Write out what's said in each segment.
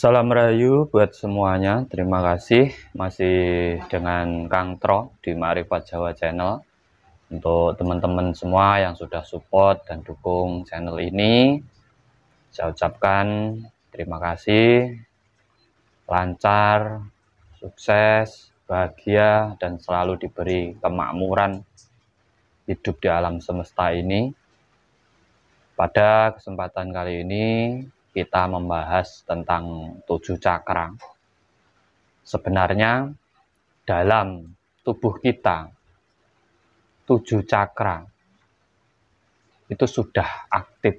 Salam Rahayu buat semuanya. Terima kasih masih dengan Kang Tro di Maarifat Jawa Channel. Untuk teman-teman semua yang sudah support dan dukung channel ini, saya ucapkan terima kasih, lancar, sukses, bahagia, dan selalu diberi kemakmuran hidup di alam semesta ini. Pada kesempatan kali ini kita membahas tentang 7 cakra. Sebenarnya dalam tubuh kita 7 cakra itu sudah aktif.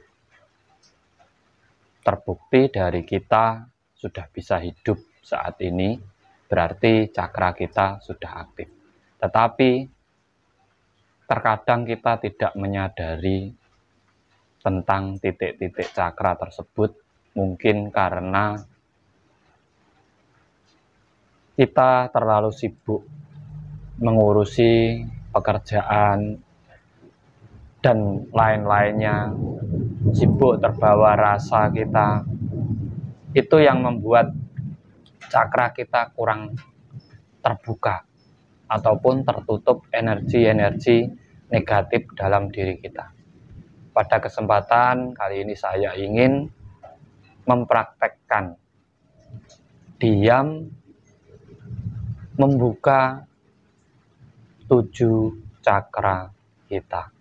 Terbukti dari kita sudah bisa hidup saat ini, berarti cakra kita sudah aktif. Tetapi terkadang kita tidak menyadari tentang titik-titik cakra tersebut, mungkin karena kita terlalu sibuk mengurusi pekerjaan dan lain-lainnya, sibuk terbawa rasa kita, itu yang membuat cakra kita kurang terbuka ataupun tertutup energi-energi negatif dalam diri kita. Pada kesempatan kali ini saya ingin mempraktekkan diam membuka 7 cakra kita.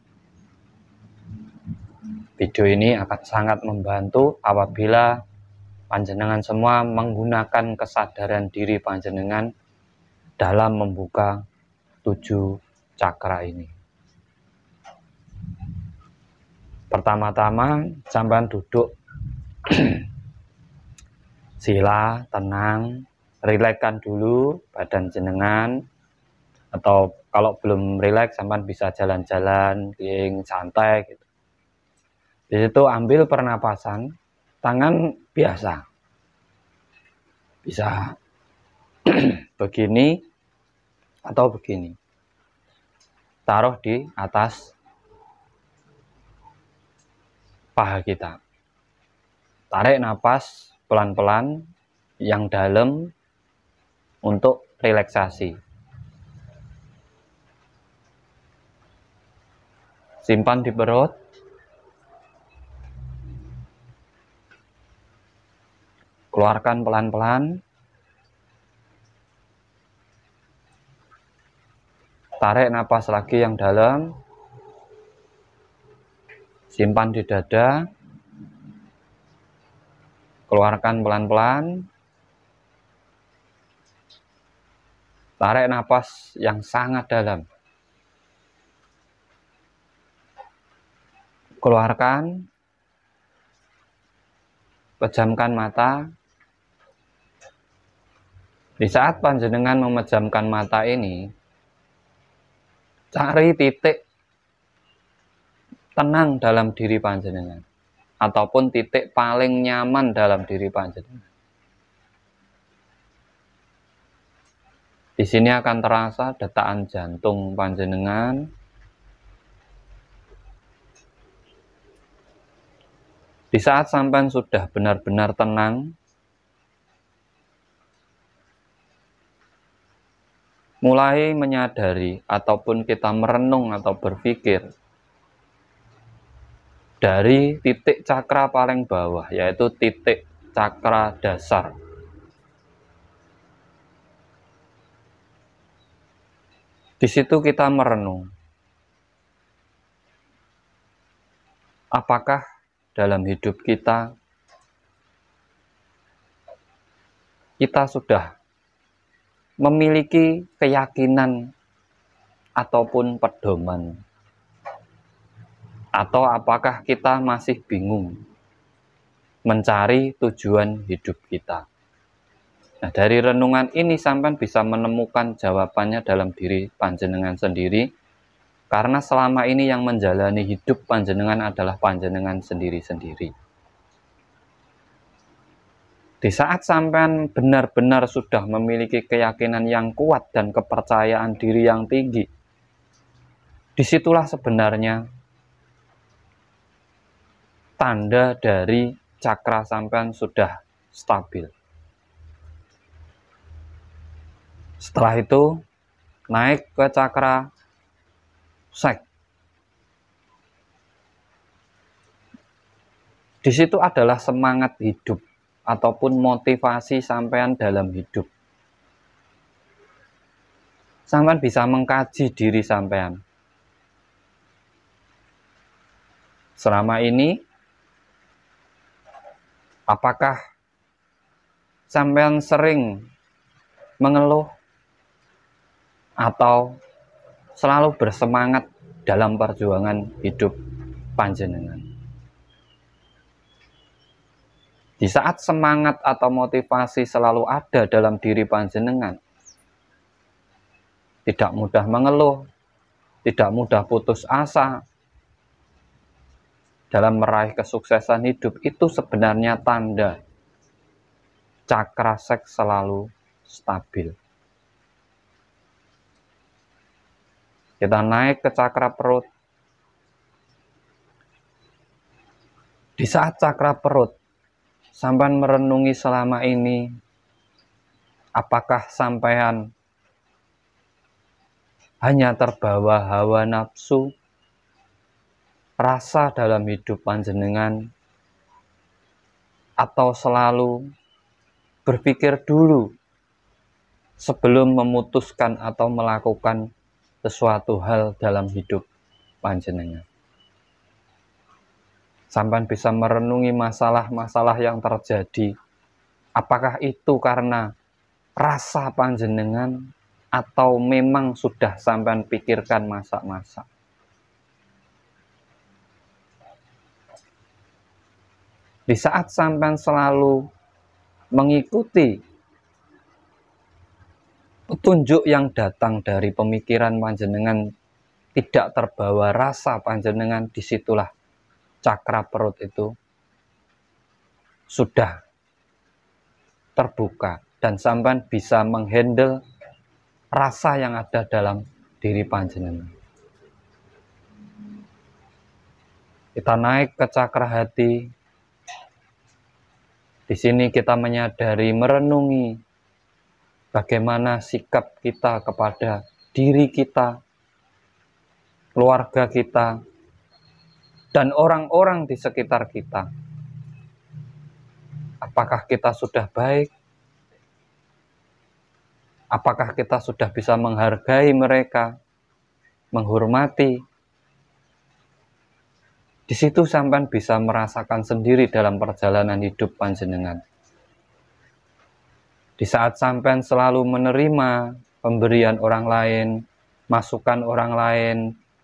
Video ini akan sangat membantu apabila panjenengan semua menggunakan kesadaran diri panjenengan dalam membuka 7 cakra ini. Pertama-tama, sampean duduk sila, tenang, rilekskan dulu badan jenengan, atau kalau belum rileks sampean bisa jalan-jalan, keliling santai gitu. Di situ ambil pernapasan, tangan biasa, bisa begini atau begini, taruh di atas paha kita. Tarik napas pelan-pelan yang dalam untuk relaksasi. Simpan di perut. Keluarkan pelan-pelan. Tarik napas lagi yang dalam. Simpan di dada. Keluarkan pelan-pelan. Tarik napas yang sangat dalam. Keluarkan. Pejamkan mata. Di saat panjenengan memejamkan mata ini, cari titik tenang dalam diri panjenengan, ataupun titik paling nyaman dalam diri panjenengan. Di sini akan terasa detakan jantung panjenengan, di saat sampean sudah benar-benar tenang, mulai menyadari ataupun kita merenung atau berpikir dari titik cakra paling bawah, yaitu titik cakra dasar. Di situ kita merenung, apakah dalam hidup kita sudah memiliki keyakinan ataupun pedoman, atau apakah kita masih bingung mencari tujuan hidup kita. Nah, dari renungan ini sampean bisa menemukan jawabannya dalam diri panjenengan sendiri, karena selama ini yang menjalani hidup panjenengan adalah panjenengan sendiri-sendiri. Di saat sampean benar-benar sudah memiliki keyakinan yang kuat dan kepercayaan diri yang tinggi, disitulah sebenarnya tanda dari cakra sampean sudah stabil. Setelah itu naik ke cakra sek. Di situ adalah semangat hidup ataupun motivasi sampean dalam hidup. Sampean bisa mengkaji diri sampean. Selama ini, apakah sampean sering mengeluh atau selalu bersemangat dalam perjuangan hidup panjenengan? Di saat semangat atau motivasi selalu ada dalam diri panjenengan, tidak mudah mengeluh, tidak mudah putus asa dalam meraih kesuksesan hidup, itu sebenarnya tanda cakra seks selalu stabil. Kita naik ke cakra perut. Di saat cakra perut, sampean merenungi selama ini, apakah sampean hanya terbawa hawa nafsu, rasa dalam hidup panjenengan, atau selalu berpikir dulu sebelum memutuskan atau melakukan sesuatu hal dalam hidup panjenengan? Sampean bisa merenungi masalah-masalah yang terjadi. Apakah itu karena rasa panjenengan atau memang sudah sampean pikirkan masa-masa? Di saat sampean selalu mengikuti petunjuk yang datang dari pemikiran panjenengan, tidak terbawa rasa panjenengan, disitulah cakra perut itu sudah terbuka dan sampean bisa menghandle rasa yang ada dalam diri panjenengan. Kita naik ke cakra hati. Di sini kita menyadari, merenungi bagaimana sikap kita kepada diri kita, keluarga kita, dan orang-orang di sekitar kita. Apakah kita sudah baik? Apakah kita sudah bisa menghargai mereka, menghormati? Di situ sampean bisa merasakan sendiri dalam perjalanan hidup panjenengan. Di saat sampean selalu menerima pemberian orang lain, masukan orang lain,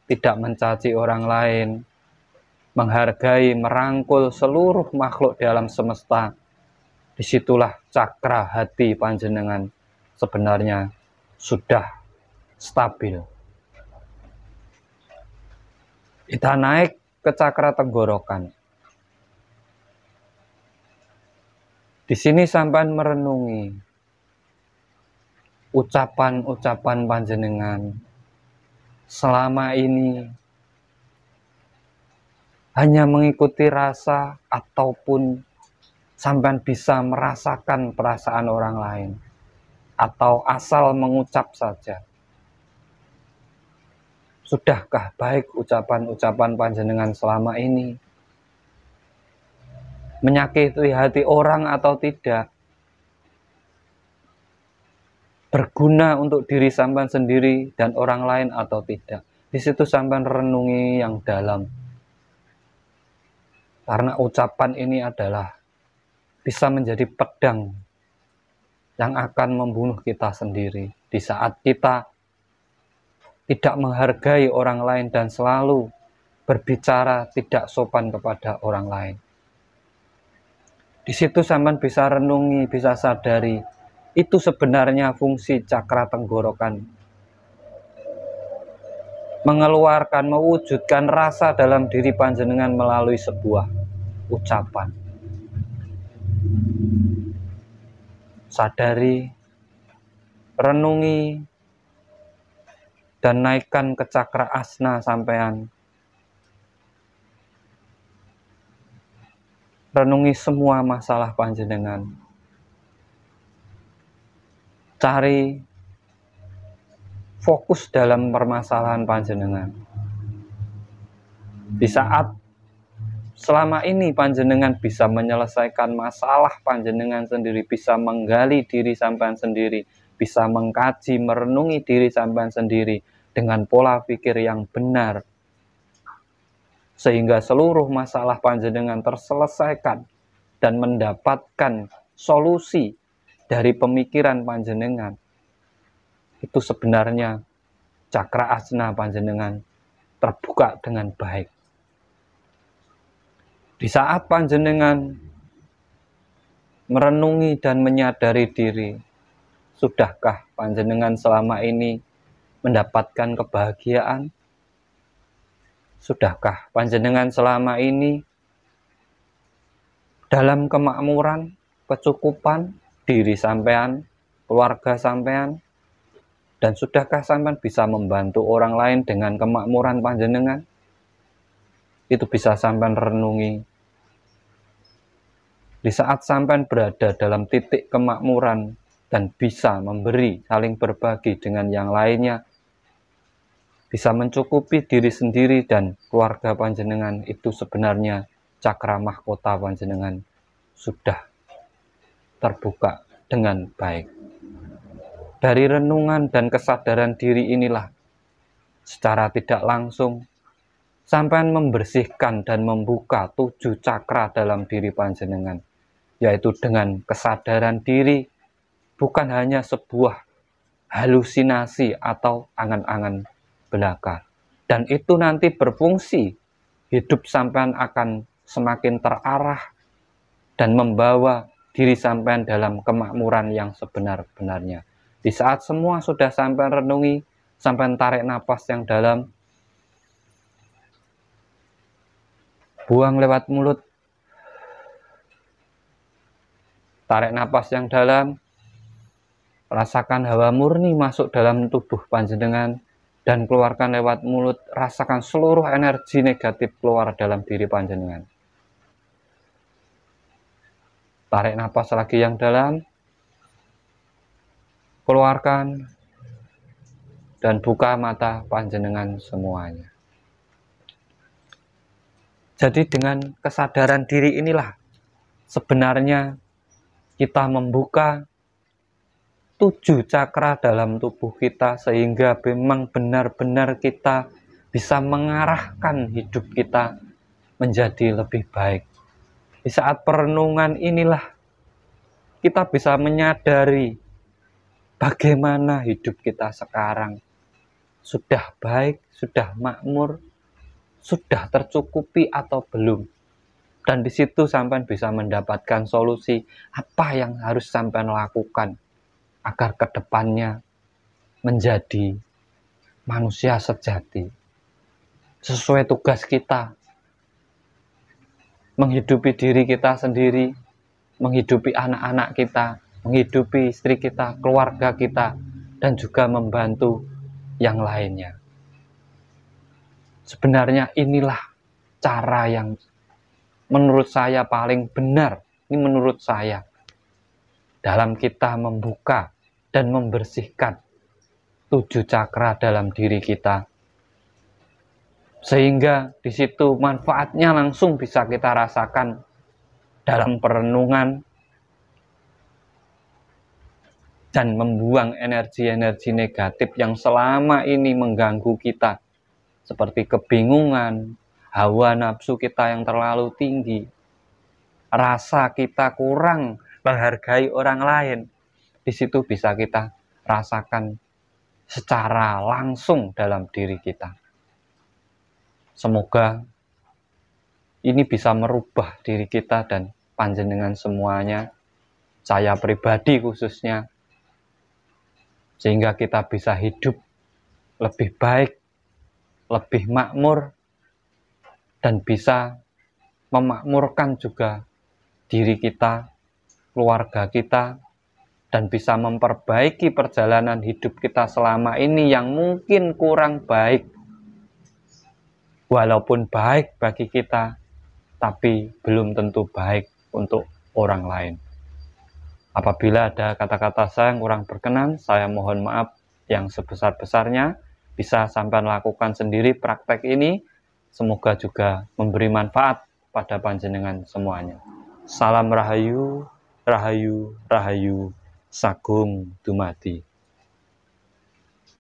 tidak mencaci orang lain, menghargai, merangkul seluruh makhluk di alam semesta, disitulah cakra hati panjenengan sebenarnya sudah stabil. Kita naik ke cakra tenggorokan. Di sini sampean merenungi ucapan-ucapan panjenengan selama ini hanya mengikuti rasa ataupun sampean bisa merasakan perasaan orang lain atau asal mengucap saja. Sudahkah baik ucapan-ucapan panjenengan selama ini? Menyakiti hati orang atau tidak? Berguna untuk diri sampean sendiri dan orang lain atau tidak? Di situ sampean renungi yang dalam. Karena ucapan ini adalah bisa menjadi pedang yang akan membunuh kita sendiri. Di saat kita tidak menghargai orang lain dan selalu berbicara tidak sopan kepada orang lain. Di situ sampean bisa renungi, bisa sadari, itu sebenarnya fungsi cakra tenggorokan. Mengeluarkan, mewujudkan rasa dalam diri panjenengan melalui sebuah ucapan. Sadari, renungi, dan naikkan ke cakra asna sampean. Renungi semua masalah panjenengan. Cari fokus dalam permasalahan panjenengan. Di saat selama ini panjenengan bisa menyelesaikan masalah panjenengan sendiri, bisa menggali diri sampean sendiri, bisa mengkaji, merenungi diri sampean sendiri dengan pola pikir yang benar, sehingga seluruh masalah panjenengan terselesaikan dan mendapatkan solusi dari pemikiran panjenengan. Itu sebenarnya cakra asna panjenengan terbuka dengan baik. Di saat panjenengan merenungi dan menyadari diri, sudahkah panjenengan selama ini mendapatkan kebahagiaan? Sudahkah panjenengan selama ini dalam kemakmuran, kecukupan diri sampean, keluarga sampean? Dan sudahkah sampean bisa membantu orang lain dengan kemakmuran panjenengan? Itu bisa sampean renungi. Di saat sampean berada dalam titik kemakmuran dan bisa memberi, saling berbagi dengan yang lainnya, bisa mencukupi diri sendiri dan keluarga panjenengan, itu sebenarnya cakra mahkota panjenengan sudah terbuka dengan baik. Dari renungan dan kesadaran diri inilah, secara tidak langsung, sampean membersihkan dan membuka 7 cakra dalam diri panjenengan, yaitu dengan kesadaran diri, bukan hanya sebuah halusinasi atau angan-angan belaka. Dan itu nanti berfungsi, hidup sampean akan semakin terarah dan membawa diri sampean dalam kemakmuran yang sebenar-benarnya. Di saat semua sudah sampean renungi, sampean tarik napas yang dalam, buang lewat mulut, tarik napas yang dalam, rasakan hawa murni masuk dalam tubuh panjenengan, dan keluarkan lewat mulut, rasakan seluruh energi negatif keluar dalam diri panjenengan. Tarik napas lagi yang dalam, keluarkan, dan buka mata panjenengan semuanya. Jadi dengan kesadaran diri inilah sebenarnya kita membuka 7 cakra dalam tubuh kita, sehingga memang benar-benar kita bisa mengarahkan hidup kita menjadi lebih baik. Di saat perenungan inilah kita bisa menyadari bagaimana hidup kita sekarang. Sudah baik, sudah makmur, sudah tercukupi atau belum. Dan di situ sampean bisa mendapatkan solusi apa yang harus sampean lakukan agar kedepannya menjadi manusia sejati. Sesuai tugas kita, menghidupi diri kita sendiri, menghidupi anak-anak kita, menghidupi istri kita, keluarga kita, dan juga membantu yang lainnya. Sebenarnya inilah cara yang menurut saya paling benar, ini menurut saya, dalam kita membuka dan membersihkan 7 cakra dalam diri kita. Sehingga di situ manfaatnya langsung bisa kita rasakan dalam perenungan dan membuang energi-energi negatif yang selama ini mengganggu kita, seperti kebingungan, hawa nafsu kita yang terlalu tinggi, rasa kita kurang menghargai orang lain. Di situ bisa kita rasakan secara langsung dalam diri kita. Semoga ini bisa merubah diri kita dan panjenengan semuanya, saya pribadi khususnya, sehingga kita bisa hidup lebih baik, lebih makmur, dan bisa memakmurkan juga diri kita, keluarga kita, dan bisa memperbaiki perjalanan hidup kita selama ini yang mungkin kurang baik. Walaupun baik bagi kita, tapi belum tentu baik untuk orang lain. Apabila ada kata-kata saya yang kurang berkenan, saya mohon maaf. yang sebesar-besarnya. Bisa sampean lakukan sendiri praktek ini. Semoga juga memberi manfaat pada panjenengan semuanya. Salam rahayu, rahayu, rahayu, sagung dumadi.